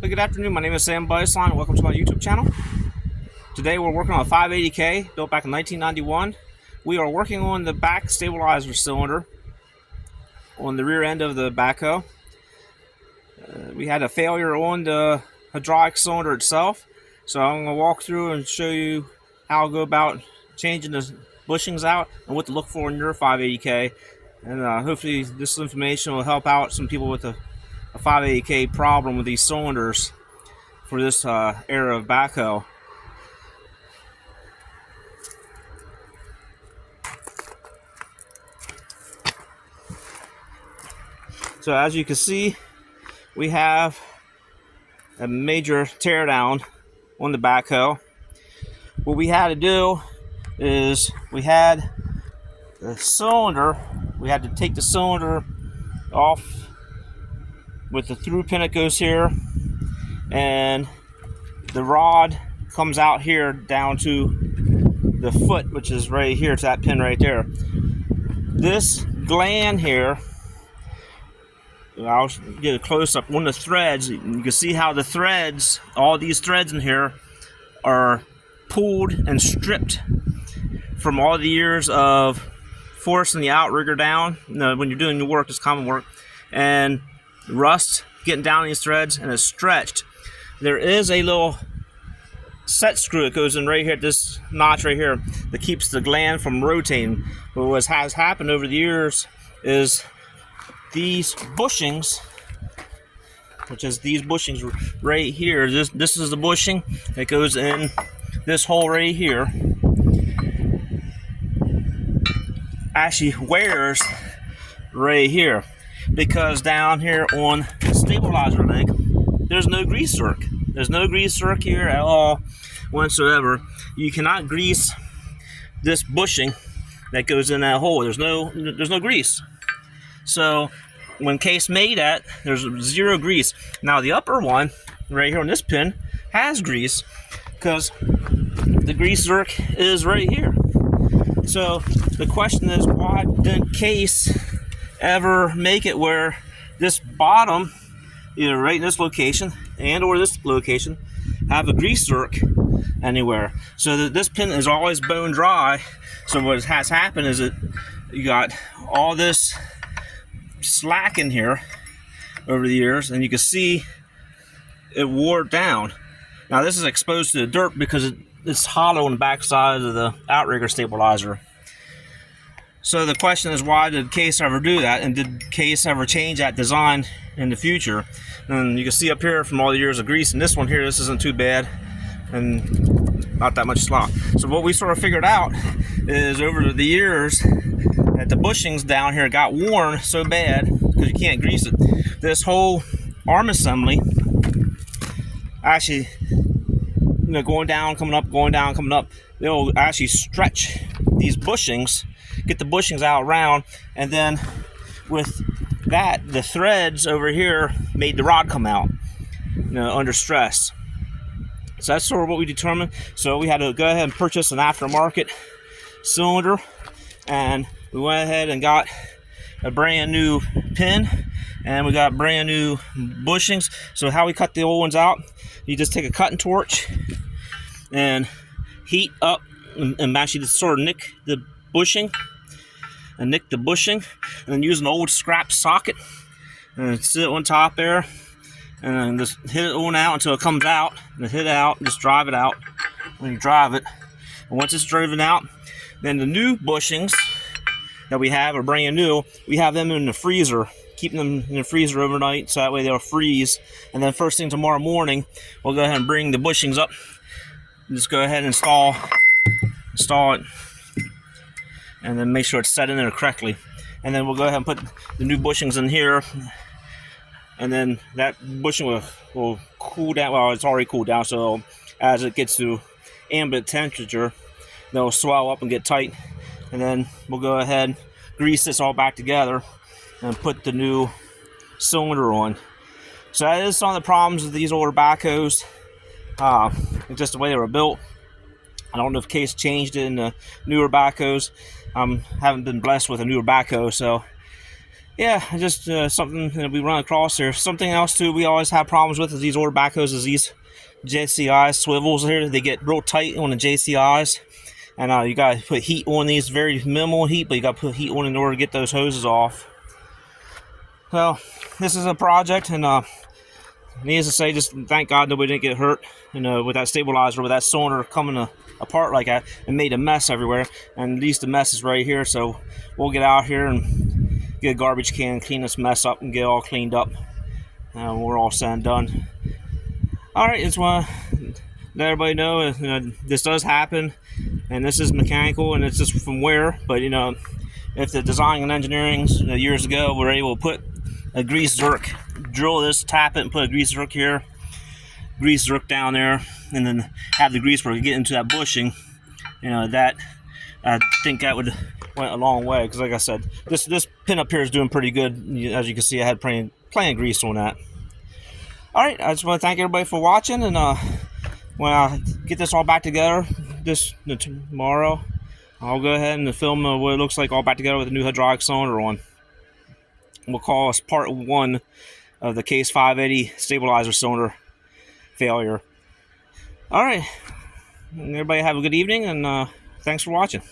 Good afternoon, my name is Stableizer and welcome to my YouTube channel. Today we're working on a 580K built back in 1991. We are working on the back stabilizer cylinder on the rear end of the backhoe. We had a failure on the hydraulic cylinder itself, so I'm going to walk through and show you how to go about changing the bushings out and what to look for in your 580K. And hopefully this information will help out some people with a 580K problem with these cylinders for this era of backhoe. So as you can see, we have a major teardown on the backhoe. What we had to do is we had the cylinder, we had to take the cylinder off with the through pin that goes here, and the rod comes out here down to the foot, which is right here to that pin right there. This gland here, I'll get a close-up on the threads. You can see how the threads, all these threads in here, are pulled and stripped from all the years of forcing the outrigger down. You know, when you're doing your work, it's common work, and rust getting down these threads, and it's stretched. There is a little set screw that goes in right here, this notch right here, that keeps the gland from rotating. But what has happened over the years is these bushings, which is these bushings right here, this is the bushing that goes in this hole right here, actually wears right here, because down here on the stabilizer leg there's no grease zerk. There's no grease zerk here at all whatsoever. You cannot grease this bushing that goes in that hole. There's no grease. So when Case made that, there's zero grease. Now the upper one right here on this pin has grease, because the grease zerk is right here. So the question is, why didn't Case ever make it where this bottom, either right in this location and or this location, have a grease zerk anywhere, so that this pin is always bone dry? So what has happened is that you got all this slack in here over the years, and you can see it wore down. Now this is exposed to the dirt because it's hollow on the back side of the outrigger stabilizer. So the question is, why did Case ever do that, and did Case ever change that design in the future? And you can see up here from all the years of grease, and this one here, this isn't too bad and not that much slop. So what we sort of figured out is, over the years, that the bushings down here got worn so bad because you can't grease it. This whole arm assembly actually, you know, going down, coming up, going down, coming up, they'll actually stretch these bushings, get the bushings out around, and then with that, the threads over here made the rod come out, you know, under stress. So that's sort of what we determined. So we had to go ahead and purchase an aftermarket cylinder, and we went ahead and got a brand new pin, and we got brand new bushings. So how we cut the old ones out, you just take a cutting torch and heat up and actually just sort of nick the bushing, and then use an old scrap socket and sit on top there, and then just hit it on out until it comes out, and hit it out, and just drive it out. When you drive it, and once it's driven out, then the new bushings that we have are brand new. We have them in the freezer, keeping them in the freezer overnight, so that way they'll freeze. And then first thing tomorrow morning, we'll go ahead and bring the bushings up and just go ahead and install it, and then make sure it's set in there correctly. And then we'll go ahead and put the new bushings in here, and then that bushing will cool down. Well, it's already cooled down, so as it gets to ambient temperature, they'll swell up and get tight. And then we'll go ahead, grease this all back together, and put the new cylinder on. So that is some of the problems with these older backhoes. It's just the way they were built. I don't know if Case changed it in the newer backhoes. Haven't been blessed with a newer backhoe, so yeah, just something that we run across here. Something else too we always have problems with is these older backhoes, is these JCI swivels here. They get real tight on the JCIs, and you gotta put heat on these, very minimal heat, but you gotta put heat on in order to get those hoses off. Well, this is a project, and needless to say, just thank God nobody didn't get hurt. With that stabilizer, with that cylinder coming apart like that, it made a mess everywhere. And at least the mess is right here, so we'll get out here and get a garbage can, clean this mess up, and get it all cleaned up. We're all said and done. All right, just want to let everybody know this does happen, and this is mechanical, and it's just from wear. But if the design and engineering years ago were able to put a grease zerk, drill this, tap it, and put a grease zerk here, grease zerk down there, and then have the grease work get into that bushing, that I think that would went a long way. Because like I said, this pin up here is doing pretty good. As you can see, I had plenty of grease on that. All right, I just want to thank everybody for watching, and when I get this all back together tomorrow, I'll go ahead and film what it looks like all back together with a new hydraulic cylinder on. We'll call this part 1 of the Case 580 stabilizer cylinder failure. All right, everybody have a good evening, and thanks for watching.